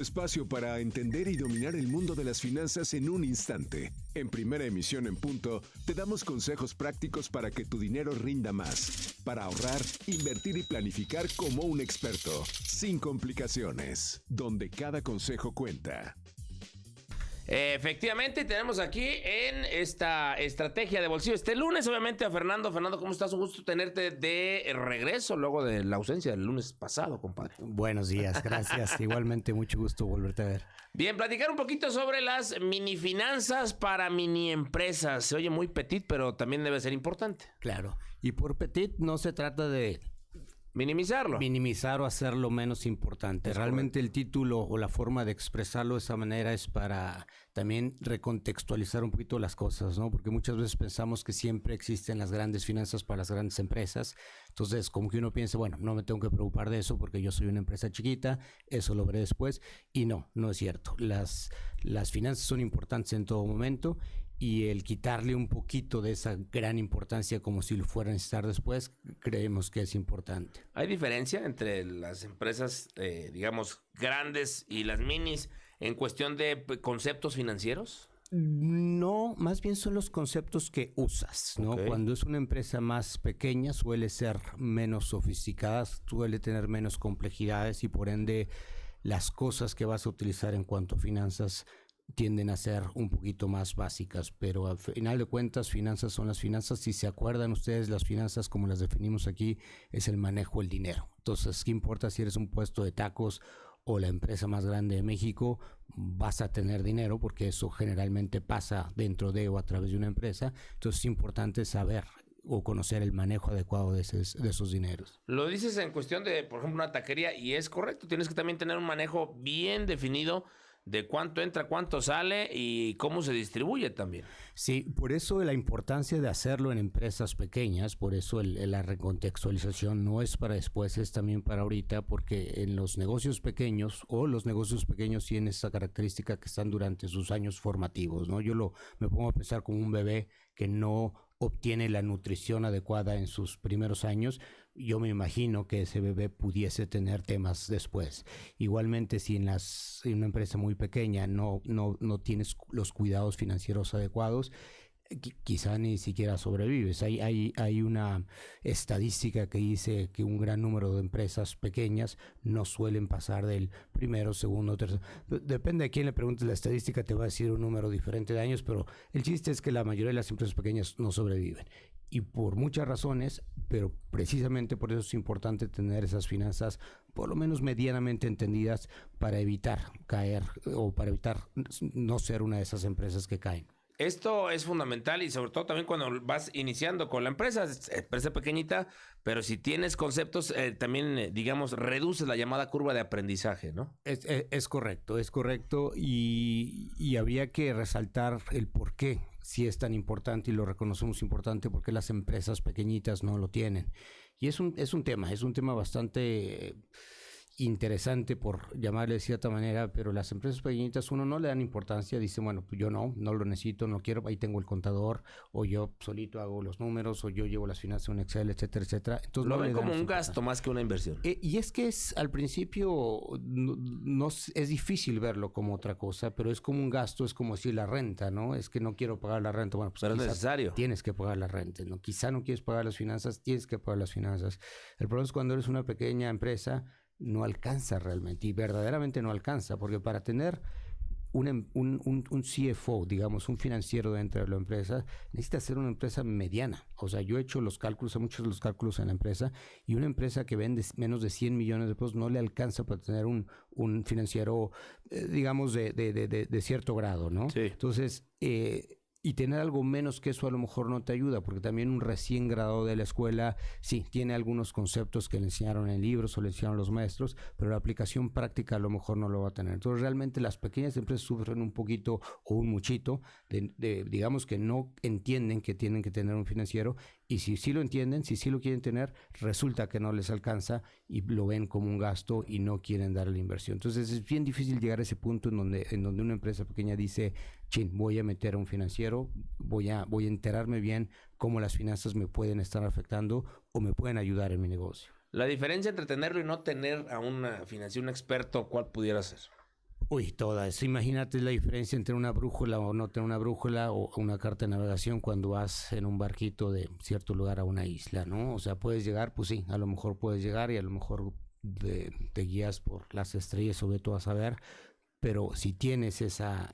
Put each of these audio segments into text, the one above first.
Espacio para entender y dominar el mundo de las finanzas en un instante. En Primera Emisión en Punto, te damos consejos prácticos para que tu dinero rinda más, para ahorrar, invertir y planificar como un experto, sin complicaciones, donde cada consejo cuenta. Efectivamente, tenemos aquí en esta estrategia de bolsillo este lunes, obviamente, a Fernando. Fernando, ¿cómo estás? Un gusto tenerte de regreso luego de la ausencia del lunes pasado, compadre. Buenos días, gracias. Igualmente, mucho gusto volverte a ver. Bien, platicar un poquito sobre las mini finanzas para mini empresas. Se oye muy petit, pero también debe ser importante. Claro. Y por petit no se trata de minimizar o hacerlo menos importante. Realmente el título o la forma de expresarlo de esa manera es para también recontextualizar un poquito las cosas, ¿no? Porque muchas veces pensamos que siempre existen las grandes finanzas para las grandes empresas. Entonces, como que uno piensa, bueno, no me tengo que preocupar de eso porque yo soy una empresa chiquita, eso lo veré después. Y no es cierto. Las finanzas son importantes en todo momento y el quitarle un poquito de esa gran importancia como si lo fuera a necesitar después, creemos que es importante. ¿Hay diferencia entre las empresas, digamos, grandes y las minis en cuestión de conceptos financieros? No, más bien son los conceptos que usas, ¿no? Okay. Cuando es una empresa más pequeña suele ser menos sofisticada, suele tener menos complejidades y por ende las cosas que vas a utilizar en cuanto a finanzas tienden a ser un poquito más básicas, pero al final de cuentas finanzas son las finanzas. Si se acuerdan ustedes, las finanzas como las definimos aquí es el manejo del dinero. Entonces, ¿qué importa si eres un puesto de tacos o la empresa más grande de México? Vas a tener dinero porque eso generalmente pasa dentro de o a través de una empresa. Entonces es importante saber o conocer el manejo adecuado de esos dineros. Lo dices en cuestión de, por ejemplo, una taquería y es correcto. Tienes que también tener un manejo bien definido de cuánto entra, cuánto sale y cómo se distribuye también. Sí, por eso la importancia de hacerlo en empresas pequeñas, por eso la recontextualización no es para después, es también para ahorita, porque en los negocios pequeños tienen esta característica que están durante sus años formativos, ¿no? Me pongo a pensar como un bebé que no obtiene la nutrición adecuada en sus primeros años. Yo me imagino que ese bebé pudiese tener temas después. Igualmente, si en una empresa muy pequeña no tienes los cuidados financieros adecuados, quizá ni siquiera sobrevives. Hay una estadística que dice que un gran número de empresas pequeñas no suelen pasar del primero, segundo, tercero. Depende de quién le preguntes, la estadística te va a decir un número diferente de años, pero el chiste es que la mayoría de las empresas pequeñas no sobreviven. Y por muchas razones, pero precisamente por eso es importante tener esas finanzas por lo menos medianamente entendidas para evitar caer o para evitar no ser una de esas empresas que caen. Esto es fundamental y sobre todo también cuando vas iniciando con la empresa pequeñita, pero si tienes conceptos, también, digamos, reduces la llamada curva de aprendizaje, ¿no? Es correcto y habría que resaltar el por qué si es tan importante y lo reconocemos importante, porque las empresas pequeñitas no lo tienen. Y es un tema bastante interesante por llamarle de cierta manera, pero las empresas pequeñitas uno no le dan importancia, dice, bueno, pues yo no lo necesito, no quiero, ahí tengo el contador, o yo solito hago los números, o yo llevo las finanzas en Excel, etcétera, etcétera. Entonces lo ven como un gasto más que una inversión. Y es que al principio no es difícil verlo como otra cosa, pero es como un gasto, es como decir la renta, ¿no? Es que no quiero pagar la renta, bueno, pues pero es necesario. Tienes que pagar la renta, ¿no? Quizá no quieres pagar las finanzas, tienes que pagar las finanzas. El problema es cuando eres una pequeña empresa, no alcanza realmente, y verdaderamente no alcanza, porque para tener un CFO, digamos, un financiero dentro de la empresa, necesita ser una empresa mediana. O sea, yo he hecho los cálculos, muchos de los cálculos en la empresa, y una empresa que vende menos de 100 millones de pesos no le alcanza para tener un financiero, digamos, de cierto grado, ¿no? Sí. Entonces, y tener algo menos que eso a lo mejor no te ayuda, porque también un recién graduado de la escuela, sí, tiene algunos conceptos que le enseñaron en libros o le enseñaron los maestros, pero la aplicación práctica a lo mejor no lo va a tener. Entonces realmente las pequeñas empresas sufren un poquito o un muchito digamos que no entienden que tienen que tener un financiero, y si sí lo entienden, si sí lo quieren tener, resulta que no les alcanza y lo ven como un gasto y no quieren dar la inversión. Entonces es bien difícil llegar a ese punto en donde una empresa pequeña dice, voy a meter a un financiero, voy a enterarme bien cómo las finanzas me pueden estar afectando o me pueden ayudar en mi negocio. La diferencia entre tenerlo y no tener a un financiero, un experto, ¿cuál pudiera ser? Uy, toda eso. Imagínate la diferencia entre una brújula o no tener una brújula o una carta de navegación cuando vas en un barquito de cierto lugar a una isla, ¿no? O sea, puedes llegar, pues sí, a lo mejor puedes llegar y a lo mejor te guías por las estrellas o ve tú a saber, pero si tienes esa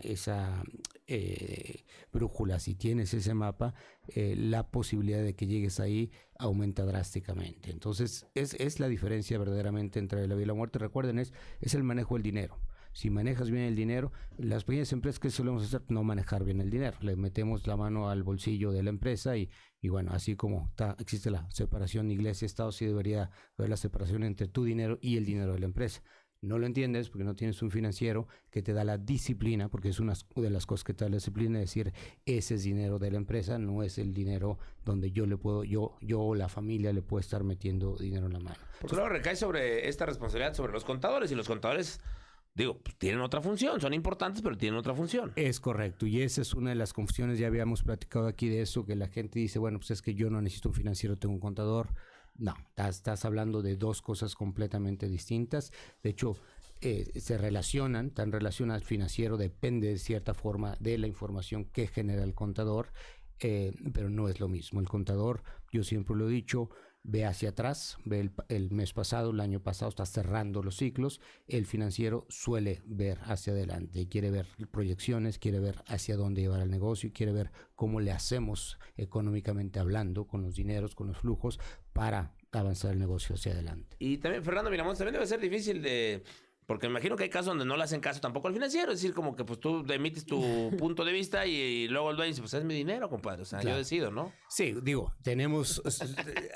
brújula, si tienes ese mapa, la posibilidad de que llegues ahí aumenta drásticamente. Entonces, es la diferencia verdaderamente entre la vida y la muerte. Recuerden, es el manejo del dinero. Si manejas bien el dinero, las pequeñas empresas que solemos hacer, no manejar bien el dinero. Le metemos la mano al bolsillo de la empresa y bueno, así como existe la separación iglesia-estado, sí debería haber la separación entre tu dinero y el dinero de la empresa. No lo entiendes porque no tienes un financiero que te da la disciplina, porque es una de las cosas que te da la disciplina, es decir, ese es dinero de la empresa, no es el dinero donde yo o la familia le puedo estar metiendo dinero en la mano. Porque luego recae sobre esta responsabilidad sobre los contadores, y los contadores, digo, pues tienen otra función, son importantes, pero tienen otra función. Es correcto, y esa es una de las confusiones, ya habíamos platicado aquí de eso, que la gente dice, bueno, pues es que yo no necesito un financiero, tengo un contador. No, estás hablando de dos cosas completamente distintas. De hecho, se relacionan, tan relacionado al financiero, depende de cierta forma de la información que genera el contador, pero no es lo mismo. El contador, yo siempre lo he dicho, ve hacia atrás, ve el mes pasado, el año pasado, está cerrando los ciclos. El financiero suele ver hacia adelante, quiere ver proyecciones, quiere ver hacia dónde llevar el negocio, quiere ver cómo le hacemos económicamente hablando, con los dineros, con los flujos, para avanzar el negocio hacia adelante. Y también, Fernando Miramontes, también debe ser difícil porque me imagino que hay casos donde no le hacen caso tampoco al financiero, es decir, como que pues tú emites tu punto de vista y luego el dueño dice, pues es mi dinero, compadre, o sea, claro, yo decido, ¿no? Sí, digo,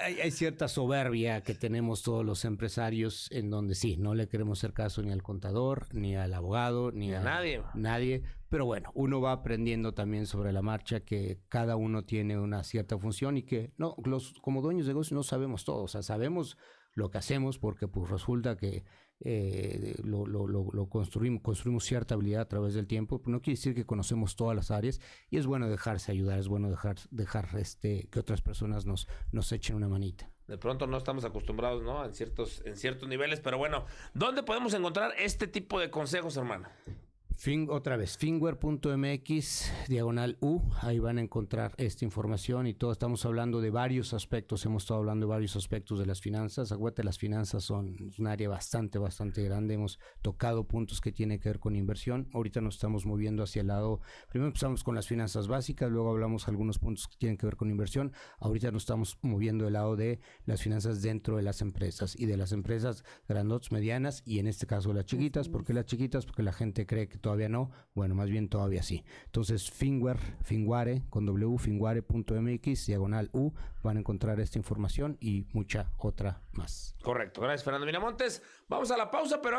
hay cierta soberbia que tenemos todos los empresarios en donde sí, no le queremos hacer caso ni al contador, ni al abogado, ni a nadie, pero bueno, uno va aprendiendo también sobre la marcha que cada uno tiene una cierta función y que no, como dueños de negocios no sabemos todo, o sea, sabemos lo que hacemos porque pues resulta que lo construimos cierta habilidad a través del tiempo, pero no quiere decir que conocemos todas las áreas y es bueno dejarse ayudar, es bueno dejar que otras personas nos echen una manita. De pronto no estamos acostumbrados, ¿no? En ciertos niveles, pero bueno, ¿dónde podemos encontrar este tipo de consejos, hermano? Otra vez, finware.mx/U, ahí van a encontrar esta información y todo. Estamos hablando de varios aspectos, hemos estado hablando de varios aspectos de las finanzas. Acuérdate, las finanzas son un área bastante grande. Hemos tocado puntos que tienen que ver con inversión. Ahorita nos estamos moviendo hacia el lado, primero empezamos con las finanzas básicas, luego hablamos algunos puntos que tienen que ver con inversión. Ahorita nos estamos moviendo del lado de las finanzas dentro de las empresas y de las empresas grandotas, medianas y en este caso las chiquitas. ¿Por qué las chiquitas? Porque la gente cree que todavía no, bueno, más bien todavía sí. Entonces, Finware con W, finware.mx/U, van a encontrar esta información y mucha otra más. Correcto, gracias Fernando Miramontes. Vamos a la pausa, pero